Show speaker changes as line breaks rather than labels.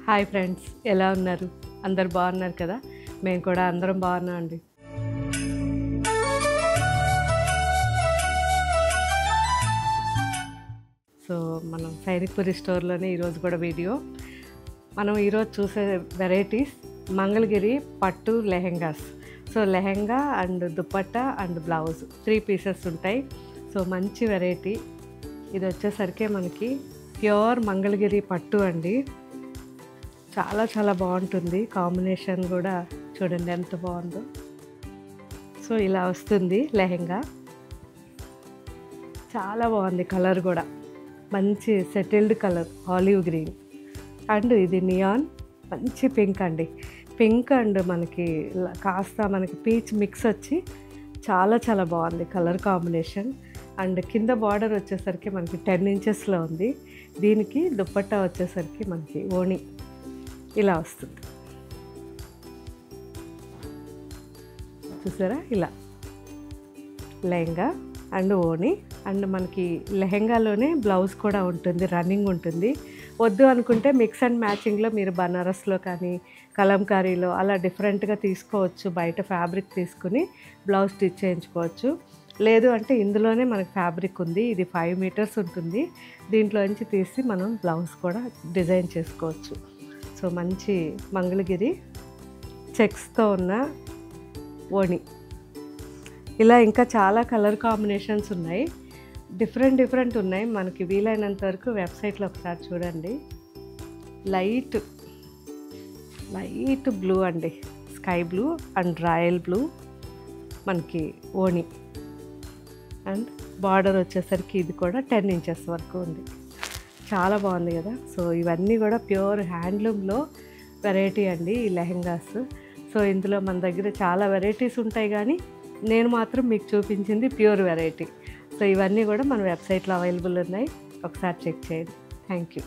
Hi friends, ఎలా ఉన్నారు? అందరు బాగున్నారు కదా? మేము కూడా అందరం బాగున్నాం అండి. సో మనం సైనిక్పురి స్టోర్లోనే ఈరోజు కూడా వీడియో. మనం ఈరోజు చూసే వెరైటీస్ మంగళగిరి పట్టు lehengas. So lehenga and dupatta and blouse 3 pieces ఉంటాయి. సో మంచి వెరైటీ. ఇది వచ్చేసరికి మనకి ప్యూర్ మంగళగిరి పట్టు అండి. చాలా చాలా బాగుంటుంది. కాంబినేషన్ కూడా చూడండి ఎంత బాగుందో. సో ఇలా వస్తుంది లెహెంగా. చాలా బాగుంది. కలర్ కూడా మంచి settled colour olive green and ఇది నియాన్ మంచి పింక్ అండి. పింక్ అండ్ మనకి కాస్త మనకి పీచ్ మిక్స్ వచ్చి చాలా చాలా బాగుంది కలర్ కాంబినేషన్. అండ్ కింద బార్డర్ వచ్చేసరికి మనకి 10 ఇంచెస్లో ఉంది. దీనికి దుపట్టా వచ్చేసరికి మనకి ఓణి ఇలా వస్తుంది. చూసారా? ఇలా లెహంగా అండ్ ఓణి అండ్ మనకి లెహంగాలోనే బ్లౌజ్ కూడా ఉంటుంది, రన్నింగ్ ఉంటుంది. వద్దు అనుకుంటే మిక్స్ అండ్ మ్యాచింగ్లో మీరు బనారస్లో కానీ కలంకారీలో అలా డిఫరెంట్గా తీసుకోవచ్చు. బయట ఫ్యాబ్రిక్ తీసుకుని బ్లౌజ్ స్టిచ్ చేయించుకోవచ్చు. లేదు అంటే ఇందులోనే మనకి ఫ్యాబ్రిక్ ఉంది. ఇది 5 మీటర్స్ ఉంటుంది. దీంట్లోంచి తీసి మనం బ్లౌజ్ కూడా డిజైన్ చేసుకోవచ్చు. సో మంచి మంగళగిరి చెక్స్తో ఉన్న ఓణి. ఇలా ఇంకా చాలా కలర్ కాంబినేషన్స్ ఉన్నాయి. డిఫరెంట్ ఉన్నాయి. మనకి వీలైనంత వరకు వెబ్సైట్లో ఒకసారి చూడండి. లైట్ బ్లూ అండి, sky blue and royal blue మనకి ఓణి. అండ్ బార్డర్ వచ్చేసరికి ఇది కూడా 10 ఇంచెస్ వరకు ఉంది. చాలా బాగుంది కదా? సో ఇవన్నీ కూడా ప్యూర్ హ్యాండ్లూమ్లో వెరైటీ అండి ఈ లెహెంగాస్. సో ఇందులో మన దగ్గర చాలా వెరైటీస్ ఉంటాయి, కానీ నేను మాత్రం మీకు చూపించింది ప్యూర్ వెరైటీ. సో ఇవన్నీ కూడా మన వెబ్సైట్లో అవైలబుల్ ఉన్నాయి. ఒకసారి చెక్ చేయండి. Thank you.